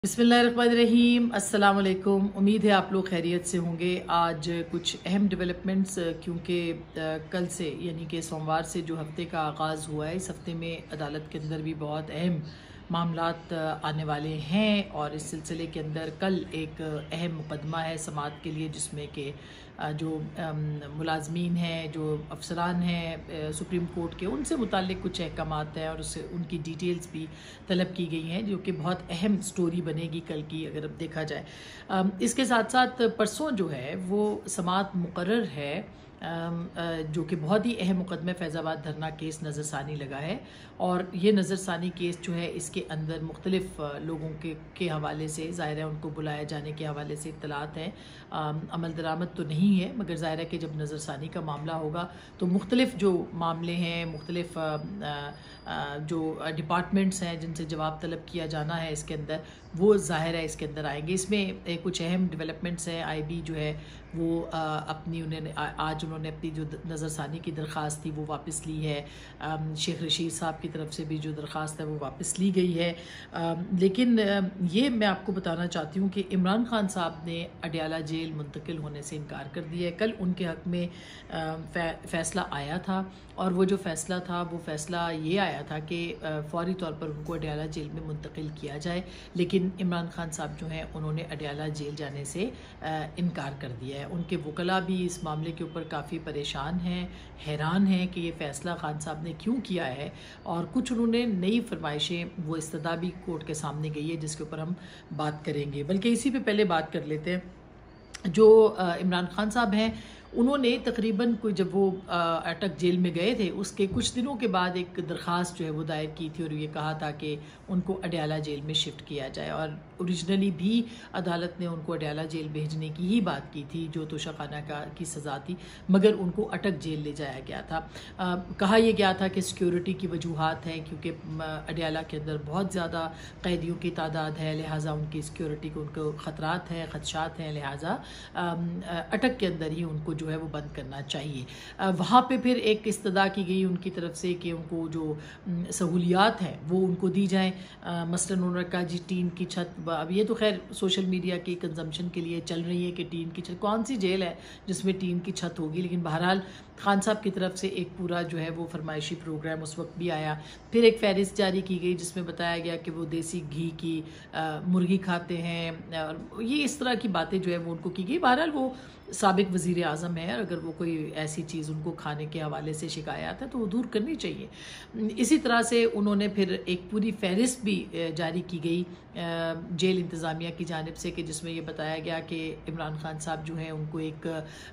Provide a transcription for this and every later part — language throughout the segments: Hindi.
बिस्मिल्लाहिर्रहमानिर्रहीम, अस्सलाम वालेकुम। उम्मीद है आप लोग खैरियत से होंगे। आज कुछ अहम डेवलपमेंट्स क्योंकि कल से यानी कि सोमवार से जो हफ़्ते का आगाज़ हुआ है, इस हफ़्ते में अदालत के अंदर भी बहुत अहम मामलात आने वाले हैं और इस सिलसिले के अंदर कल एक अहम मुकदमा है समाअत के लिए, जिसमें कि जो मुलाजमीन हैं, जो अफसरान हैं सुप्रीम कोर्ट के, उनसे मुताल्लिक कुछ अहकामात हैं और उससे उनकी डिटेल्स भी तलब की गई हैं, जो कि बहुत अहम स्टोरी बनेगी कल की अगर अब देखा जाए। इसके साथ साथ परसों जो है वो समाअत मुकर्रर है, जो कि बहुत ही अहम मुकदमे फैज़ाबाद धरना केस नज़रसानी लगा है और ये नज़रसानी केस जो है इसके अंदर मुख्तलिफ लोगों के हवाले से ज़ाहिर है उनको बुलाए जाने के हवाले से इत्तलात हैं। अमल दरामद तो नहीं है, मगर ज़ाहिर है कि जब नज़रसानी का मामला होगा तो मुख्तलिफ जो मामले हैं, मुख्तलिफ जो डिपार्टमेंट्स हैं जिनसे जवाब तलब किया जाना है इसके अंदर, वो ज़ाहिर है इसके अंदर आएंगे। इसमें कुछ अहम डेवलपमेंट्स हैं। IB जो है वो अपनी आज उन्होंने अपनी जो नज़रसानी की दरख्वास्त थी वो वापस ली है। शेख रशीद साहब की तरफ से भी जो दरख्वास्त है वो वापस ली गई है। लेकिन ये मैं आपको बताना चाहती हूँ कि इमरान खान साहब ने अडयाला जेल मुंतकिल होने से इनकार कर दिया है। कल उनके हक़ में फ़ैसला आया था और वो जो फ़ैसला था वो फ़ैसला ये आया था कि फ़ौरी तौर पर उनको अडयाला जेल में मुंतकिल किया जाए, लेकिन इमरान खान साहब जो हैं उन्होंने अडयाला जेल जाने से इनकार कर दिया है। उनके वकला भी इस मामले के ऊपर काफ़ी परेशान हैं, हैरान हैं कि ये फ़ैसला खान साहब ने क्यों किया है और कुछ उन्होंने नई फरमाइशें वो इस्तदा भी कोर्ट के सामने गई है, जिसके ऊपर हम बात करेंगे। बल्कि इसी पे पहले बात कर लेते हैं। जो इमरान खान साहब हैं उन्होंने तकरीबन कोई जब वो अटक जेल में गए थे उसके कुछ दिनों के बाद एक दरख्वास्त जो है वो दायर की थी और ये कहा था कि उनको अडयाला जेल में शिफ्ट किया जाए और ओरिजिनली भी अदालत ने उनको अडयाला जेल भेजने की ही बात की थी, जो तोशाखाना की सज़ा थी, मगर उनको अटक जेल ले जाया गया था। कहा यह गया था कि सिक्योरिटी की वजूहात हैं, क्योंकि अडयाला के अंदर बहुत ज़्यादा कैदियों की तादाद है, लिहाजा उनकी सिक्योरिटी को उनको ख़तरात हैं, ख़दशात हैं, लिहाजा अटक के अंदर ही उनको जो है वो बंद करना चाहिए। वहाँ पे फिर एक इस्तदा की गई उनकी तरफ से कि उनको जो सहूलियात हैं वो उनको दी जाएँ। मसलन उन्होंने कहा जी टीन की छत, अब ये तो खैर सोशल मीडिया की कंजम्पशन के लिए चल रही है कि टीन की छत, कौन सी जेल है जिसमें टीन की छत होगी, लेकिन बहरहाल खान साहब की तरफ से एक पूरा जो है वो फरमाइशी प्रोग्राम उस वक्त भी आया। फिर एक फ़हरिस्त जारी की गई जिसमें बताया गया कि वो देसी घी की मुर्गी खाते हैं और ये इस तरह की बातें जो है वो उनको की गई। बहरहाल वो साबिक वज़ीर आज़म है, अगर वो कोई ऐसी चीज़ उनको खाने के हवाले से शिकायत है तो वो दूर करनी चाहिए। इसी तरह से उन्होंने फिर एक पूरी फ़हरिस्त भी जारी की गई जेल इंतज़ामिया की जानिब से कि जिसमें ये बताया गया कि इमरान खान साहब जो हैं उनको एक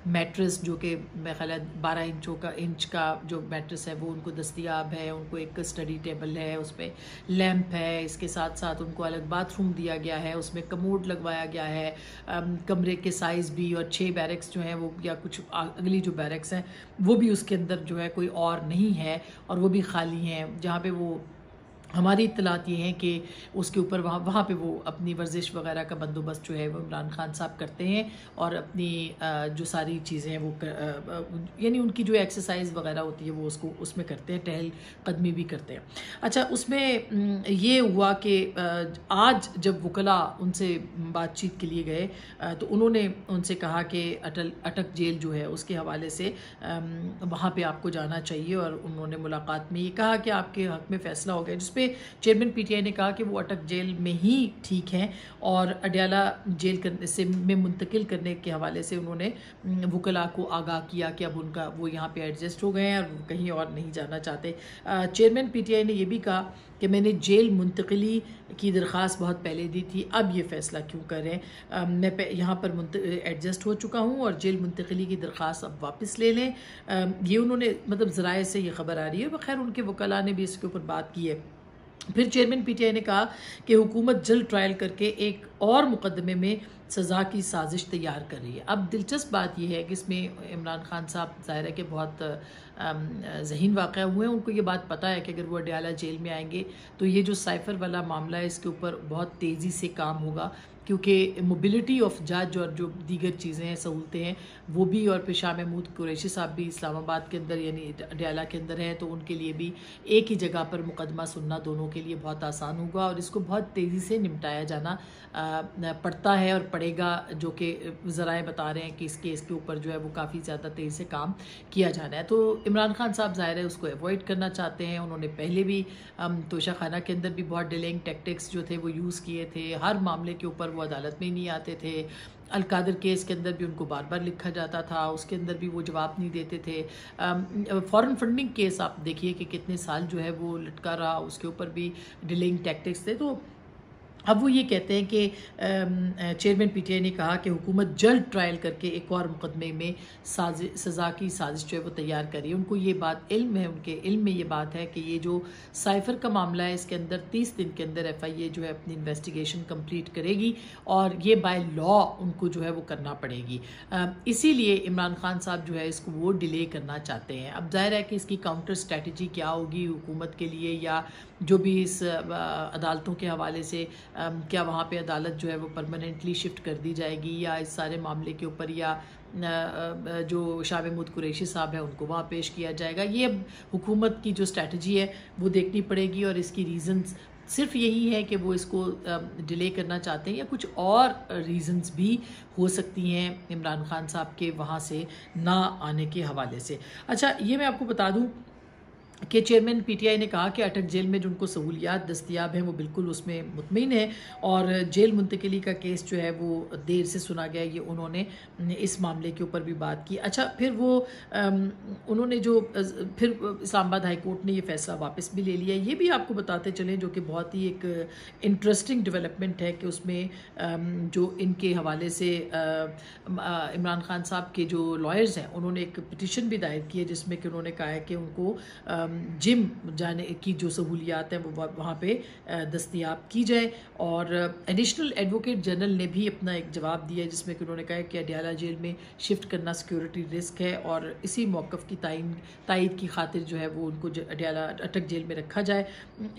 मैट्रेस, जो कि मेरा ख्याल है 12 इंच का जो मैट्रेस है वो उनको दस्तयाब है, उनको एक स्टडी टेबल है, उस पर लैंप है, इसके साथ साथ उनको अलग बाथरूम दिया गया है, उसमें कमोड लगवाया गया है, कमरे के साइज़ भी, और 6 बैरक्स जो हैं वो या कुछ अगली जो बैरक्स हैं वो भी उसके अंदर जो है कोई और नहीं है और वो भी खाली हैं, जहाँ पे वो हमारी इत्तलात ये हैं कि उसके ऊपर वहाँ पे वो अपनी वर्जिश वगैरह का बंदोबस्त जो है वो इमरान खान साहब करते हैं और अपनी जो सारी चीज़ें हैं वो यानी उनकी जो एक्सरसाइज वगैरह होती है वो उसको उसमें करते हैं, टहल कदमी भी करते हैं। अच्छा, उसमें ये हुआ कि आज जब वकला उनसे बातचीत के लिए गए तो उन्होंने उनसे कहा कि अटक जेल जो है उसके हवाले से वहाँ पर आपको जाना चाहिए और उन्होंने मुलाकात में ये कहा कि आपके हक़ में फ़ैसला हो गया, जिस चेयरमैन PTI ने कहा कि वो अटक जेल में ही ठीक हैं और अडयाला जेल से में मुंतकिल करने के हवाले से उन्होंने वकला को आगाह किया कि अब उनका वो यहाँ पे एडजस्ट हो गए हैं और कहीं और नहीं जाना चाहते। चेयरमैन PTI ने यह भी कहा कि मैंने जेल मुंतकिली की दरख्वास्त बहुत पहले दी थी, अब ये फ़ैसला क्यों कर रहे हैं, मैं यहाँ पर एडजस्ट हो चुका हूँ और जेल मुंतकिली की दरख्वास्त अब वापस ले लें। ये उन्होंने मतलब ज़राए से ये ख़बर आ रही है, खैर उनके वकला ने भी इसके ऊपर बात की है। फिर चेयरमैन PTI ने कहा कि हुकूमत जल्द ट्रायल करके एक और मुकदमे में सज़ा की साजिश तैयार कर रही है। अब दिलचस्प बात यह है कि इसमें इमरान खान साहब ज़ाहिर है कि बहुत ज़हीन वाक़या हुए हैं। उनको ये बात पता है कि अगर वो अडयाला जेल में आएंगे तो ये जो साइफ़र वाला मामला है इसके ऊपर बहुत तेज़ी से काम होगा, क्योंकि मोबिलिटी ऑफ जज और जो दीगर चीज़ें हैं, सहूलतें हैं, वो भी, और फिर शाह महमूद कुरैशी साहब भी इस्लामाबाद के अंदर यानी अडयाला के अंदर हैं, तो उनके लिए भी एक ही जगह पर मुकदमा सुनना दोनों के लिए बहुत आसान होगा और इसको बहुत तेज़ी से निपटाया जाना पड़ता है और पड़ेगा, जो कि ज़राए बता रहे हैं कि इस केस के ऊपर जो है वो काफ़ी ज़्यादा तेज़ी से काम किया जाना है। तो इमरान खान साहब ज़ाहिर है उसको अवॉइड करना चाहते हैं। उन्होंने पहले भी तोशा खाना के अंदर भी बहुत डिलेइंग टैक्टिक्स जो थे वो यूज़ किए थे। हर मामले के ऊपर वो अदालत में ही नहीं आते थे। अलकादर केस के अंदर भी उनको बार बार लिखा जाता था, उसके अंदर भी वो जवाब नहीं देते थे। फॉरेन फंडिंग केस आप देखिए कि कितने साल जो है वो लटका रहा, उसके ऊपर भी डिलेइंग टैक्टिक्स थे। तो अब वो ये कहते हैं कि चेयरमैन पीटीआई ने कहा कि हुकूमत जल्द ट्रायल करके एक और मुकदमे में सज़ा की साजिश जो है वो तैयार करी। उनको ये बात इल्म है, उनके इल्म में ये बात है कि ये जो साइफ़र का मामला है इसके अंदर 30 दिन के अंदर FIA जो है अपनी इन्वेस्टिगेशन कंप्लीट करेगी और ये बाय लॉ उनको जो है वो करना पड़ेगी। इसीलिए इमरान खान साहब जो है इसको वो डिले करना चाहते हैं। अब जाहिर है कि इसकी काउंटर स्ट्रैटेजी क्या होगी हुकूमत के लिए, या जो भी इस अदालतों के हवाले से क्या वहाँ पे अदालत जो है वो परमानेंटली शिफ्ट कर दी जाएगी, या इस सारे मामले के ऊपर या जो शाह महमूद कुरैशी साहब है उनको वहाँ पेश किया जाएगा। ये अब हुकूमत की जो स्ट्रैटेजी है वो देखनी पड़ेगी और इसकी रीज़न्स सिर्फ यही है कि वो इसको डिले करना चाहते हैं, या कुछ और रीज़न्स भी हो सकती हैं इमरान खान साहब के वहाँ से ना आने के हवाले से। अच्छा, ये मैं आपको बता दूँ कि चेयरमैन पीटीआई ने कहा कि अटक जेल में जो उनको सहूलियात दस्तियाब हैं वो बिल्कुल उसमें मुतमिन है और जेल मुंतकिली का केस जो है वो देर से सुना गया, ये उन्होंने इस मामले के ऊपर भी बात की। अच्छा, फिर वो उन्होंने जो फिर इस्लामाबाद हाई कोर्ट ने ये फैसला वापस भी ले लिया। ये भी आपको बताते चलें जो कि बहुत ही एक इंटरेस्टिंग डेवलपमेंट है कि उसमें जो इनके हवाले से इमरान खान साहब के जो लॉयर्स हैं उन्होंने एक पिटिशन भी दायर की है जिसमें कि उन्होंने कहा है कि उनको जिम जाने की जो सहूलियात हैं वो वहाँ पे दस्तयाब की जाए। और एडिशनल एडवोकेट जनरल ने भी अपना एक जवाब दिया है जिसमें कि उन्होंने कहा है कि अडयाला जेल में शिफ्ट करना सिक्योरिटी रिस्क है और इसी मौक़िफ़ की तायद की खातिर जो है वो उनको अडयाला अटक जेल में रखा जाए।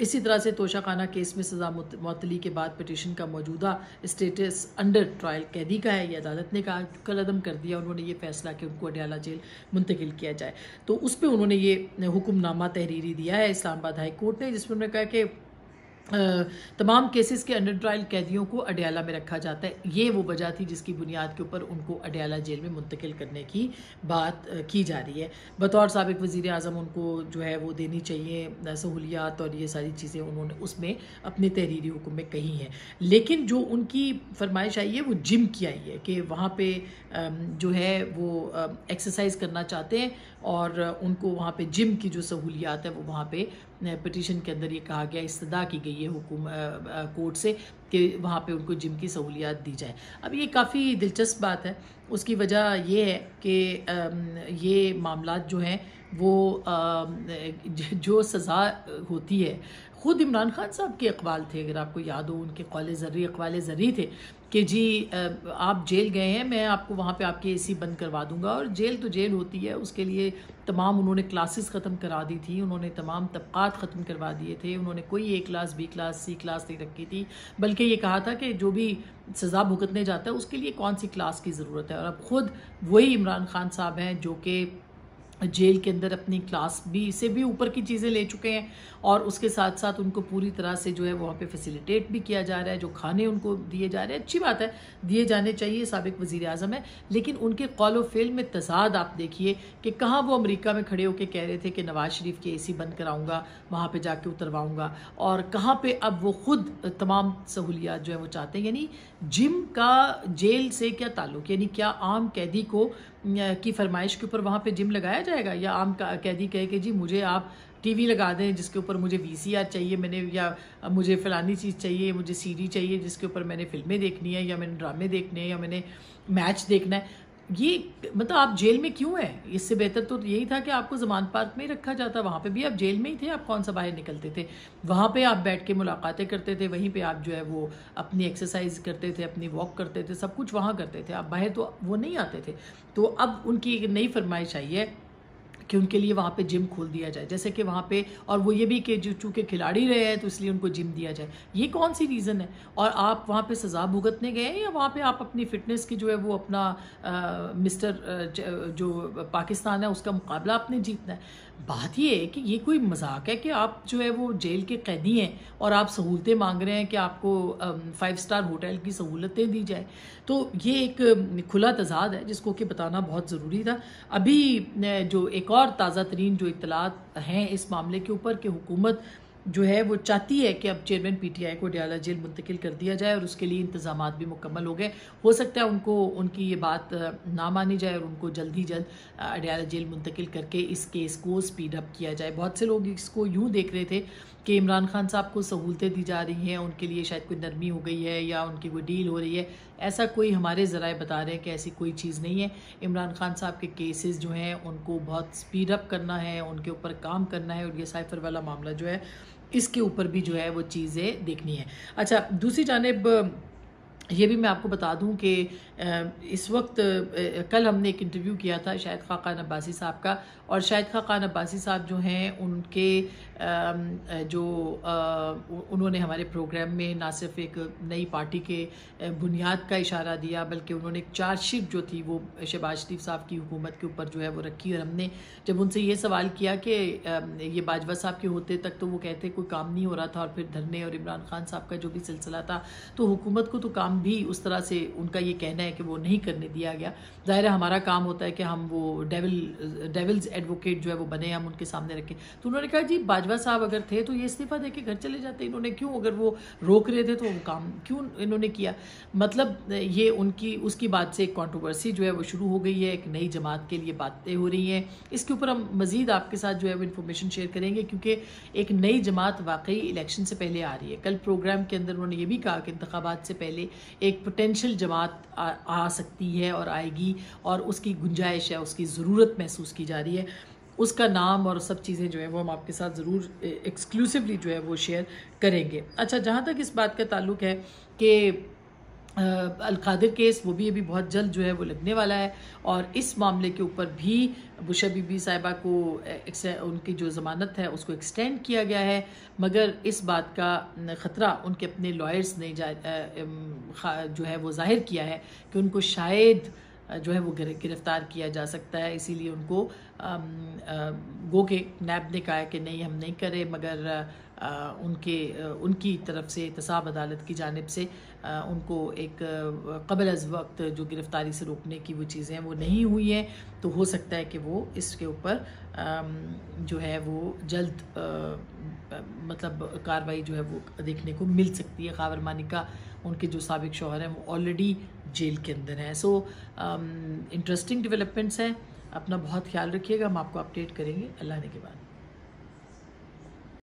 इसी तरह से तोशा खाना केस में सज़ा मुअत्तली के बाद पिटिशन का मौजूदा स्टेटस अंडर ट्रायल कैदी का है। ये अदालत ने कहा, कलअदम कर दिया उन्होंने ये फैसला कि उनको अडयाला जेल मुंतकिल किया जाए। तो उस पर उन्होंने ये हुक्मनामा तहरीरी दिया है इस्लामाबाद हाई कोर्ट ने, जिसमें उन्होंने कहा कि तमाम केसेस के अंडर ट्रायल कैदियों को अडयाला में रखा जाता है। ये वो वजह थी जिसकी बुनियाद के ऊपर उनको अडयाला जेल में मुंतकिल करने की बात की जा रही है। बतौर साबिक वज़ीर आज़म उनको जो है वो देनी चाहिए सहूलियात और ये सारी चीज़ें उन्होंने उसमें अपने तहरीरी हुक्म में कही हैं। लेकिन जो उनकी फरमाइश आई है वो जिम की आई है कि वहाँ पे जो है वो एक्सरसाइज करना चाहते हैं और उनको वहाँ पे जिम की जो सहूलियात है वो वहाँ पे पिटीशन के अंदर ये कहा गया, इस्तदा की गई है कोर्ट से कि वहाँ पे उनको जिम की सहूलियात दी जाए। अब ये काफ़ी दिलचस्प बात है। उसकी वजह ये है कि ये मामलात जो हैं वो जो सज़ा होती है, ख़ुद इमरान खान साहब के अक़वाल थे, अगर आपको याद हो, उनके अक़वाल ज़र्री थे कि जी आप जेल गए हैं, मैं आपको वहाँ पे आपकी AC बंद करवा दूंगा। और जेल तो जेल होती है, उसके लिए तमाम उन्होंने क्लासेस ख़त्म करा दी थी, उन्होंने तमाम तबक़ात ख़त्म करवा दिए थे, उन्होंने कोई A class B class C class नहीं रखी थी, बल्कि ये कहा था कि जो भी सज़ा भुगतने जाता है उसके लिए कौन सी क्लास की ज़रूरत है। और अब ख़ुद वही इमरान खान साहब हैं जो कि जेल के अंदर अपनी क्लास B से भी ऊपर की चीज़ें ले चुके हैं और उसके साथ साथ उनको पूरी तरह से जो है वहाँ पे फैसिलिटेट भी किया जा रहा है, जो खाने उनको दिए जा रहे हैं, अच्छी बात है, दिए जाने चाहिए, साबिक वज़ीर आज़म है। लेकिन उनके कौल व फ़िल में तज़ाद आप देखिए कि कहाँ वो अमेरिका में खड़े होकर कह रहे थे कि नवाज़ शरीफ की AC बंद कराऊँगा, वहाँ पर जाके उतरवाऊँगा, और कहाँ पर अब वो ख़ुद तमाम सहूलियात जो है वो चाहते हैं। यानी जिम का जेल से क्या ताल्लुक़, यानी क्या आम कैदी को की फरमाइश के ऊपर वहाँ पे जिम लगाया जाएगा, या आम कैदी कहे कि जी मुझे आप TV लगा दें जिसके ऊपर मुझे VCR चाहिए, मैंने या मुझे फ़लानी चीज़ चाहिए, मुझे CD चाहिए जिसके ऊपर मैंने फ़िल्में देखनी है, या मैंने ड्रामे देखने हैं, या मैंने मैच देखना है। ये मतलब आप जेल में क्यों हैं? इससे बेहतर तो यही था कि आपको ज़मानत पार्क में ही रखा जाता, वहाँ पे भी आप जेल में ही थे, आप कौन सा बाहर निकलते थे? वहाँ पे आप बैठ के मुलाकातें करते थे, वहीं पे आप जो है वो अपनी एक्सरसाइज करते थे, अपनी वॉक करते थे, सब कुछ वहाँ करते थे, आप बाहर तो वो नहीं आते थे। तो अब उनकी एक नई फरमाइश आई है कि उनके लिए वहाँ पे जिम खोल दिया जाए, जैसे कि वहाँ पे, और वो ये भी कि जो चूँकि खिलाड़ी रहे हैं तो इसलिए उनको जिम दिया जाए। ये कौन सी रीज़न है? और आप वहाँ पे सज़ा भुगतने गए हैं या वहाँ पे आप अपनी फ़िटनेस की जो है वो अपना जो पाकिस्तान है उसका मुकाबला आपने जीतना है। बात ये है कि ये कोई मजाक है कि आप जो है वो जेल के कैदी हैं और आप सहूलतें मांग रहे हैं कि आपको 5 स्टार होटल की सहूलतें दी जाए। तो ये एक खुला तजाद है जिसको कि बताना बहुत ज़रूरी था। अभी जो एक और ताज़ा तरीन जो इत्तलात हैं इस मामले के ऊपर कि हुकूमत जो है वो चाहती है कि अब चेयरमैन पीटीआई को अडयाला जेल मुंतकिल कर दिया जाए और उसके लिए इंतजामात भी मुकम्मल हो गए। हो सकता है उनको उनकी ये बात ना मानी जाए और उनको जल्द ही जल्द अडयाला जेल मुंतकिल करके इस केस को स्पीड अप किया जाए। बहुत से लोग इसको यूँ देख रहे थे कि इमरान खान साहब को सहूलतें दी जा रही हैं, उनके लिए शायद कोई नरमी हो गई है या उनकी कोई डील हो रही है। ऐसा कोई हमारे ज़राए बता रहे हैं कि ऐसी कोई चीज़ नहीं है। इमरान खान साहब के केसेस जो हैं उनको बहुत स्पीड अप करना है, उनके ऊपर काम करना है और ये साइफर वाला मामला जो है इसके ऊपर भी जो है वो चीज़ें देखनी है। अच्छा, दूसरी जानिब ये भी मैं आपको बता दूं कि इस वक्त कल हमने एक इंटरव्यू किया था शाहिद खान अब्बासी साहब का, और शाहिद खान अब्बासी साहब जो हैं उनके उन्होंने हमारे प्रोग्राम में ना सिर्फ एक नई पार्टी के बुनियाद का इशारा दिया बल्कि उन्होंने एक चार्जशीट जो थी वो शहबाज शरीफ साहब की हुकूमत के ऊपर जो है वो रखी। और हमने जब उनसे ये सवाल किया कि ये बाजवा साहब के होते तक तो वो कहते कोई काम नहीं हो रहा था और फिर धरने और इमरान खान साहब का जो भी सिलसिला था तो हुकूमत को तो काम भी उस तरह से, उनका ये कहना है कि वो नहीं करने दिया गया। ज़ाहिर है हमारा काम होता है कि हम वो डेविल्स एडवोकेट जो है वो बने, हम उनके सामने रखें। तो उन्होंने कहा जी बाजवा साहब अगर थे तो ये इस्तीफ़ा दे के घर चले जाते, इन्होंने क्यों, अगर वो रोक रहे थे तो वो काम क्यों इन्होंने किया। मतलब ये उनकी उसकी बात से एक कॉन्ट्रोवर्सी जो है वो शुरू हो गई है, एक नई जमात के लिए बातें हो रही हैं। इसके ऊपर हम मज़ीद आपके साथ जो है वो इन्फॉर्मेशन शेयर करेंगे क्योंकि एक नई जमात वाकई इलेक्शन से पहले आ रही है। कल प्रोग्राम के अंदर उन्होंने ये भी कहा कि इंतखाबात से पहले एक पोटेंशियल जमात आ सकती है और आएगी और उसकी गुंजाइश है, उसकी ज़रूरत महसूस की जा रही है। उसका नाम और सब चीज़ें जो है वो हम आपके साथ ज़रूर एक्सक्लूसिवली जो है वो शेयर करेंगे। अच्छा, जहाँ तक इस बात का ताल्लुक़ है कि अल-कादिर केस, वो भी अभी बहुत जल्द जो है वो लगने वाला है और इस मामले के ऊपर भी बुशरा बीबी साहिबा को उनकी जो ज़मानत है उसको एक्सटेंड किया गया है, मगर इस बात का ख़तरा उनके अपने लॉयर्स ने जो है वो ज़ाहिर किया है कि उनको शायद जो है वो गिरफ्तार किया जा सकता है। इसीलिए उनको गो के नैब ने कहा है कि नहीं हम नहीं करें, मगर उनकी तरफ से एहतसाब अदालत की जानिब से उनको एक क़ब्ल अज़ वक्त जो गिरफ़्तारी से रोकने की वो चीज़ें हैं वो नहीं हुई हैं। तो हो सकता है कि वो इसके ऊपर जो है वो जल्द मतलब कार्रवाई जो है वो देखने को मिल सकती है। ख़ावर मानिका उनके जो साबिक शौहर हैं वो ऑलरेडी जेल के अंदर हैं। सो इंटरेस्टिंग डेवलपमेंट्स हैं, अपना बहुत ख्याल रखिएगा, हम आपको अपडेट करेंगे। अल्लाह ने के बाद।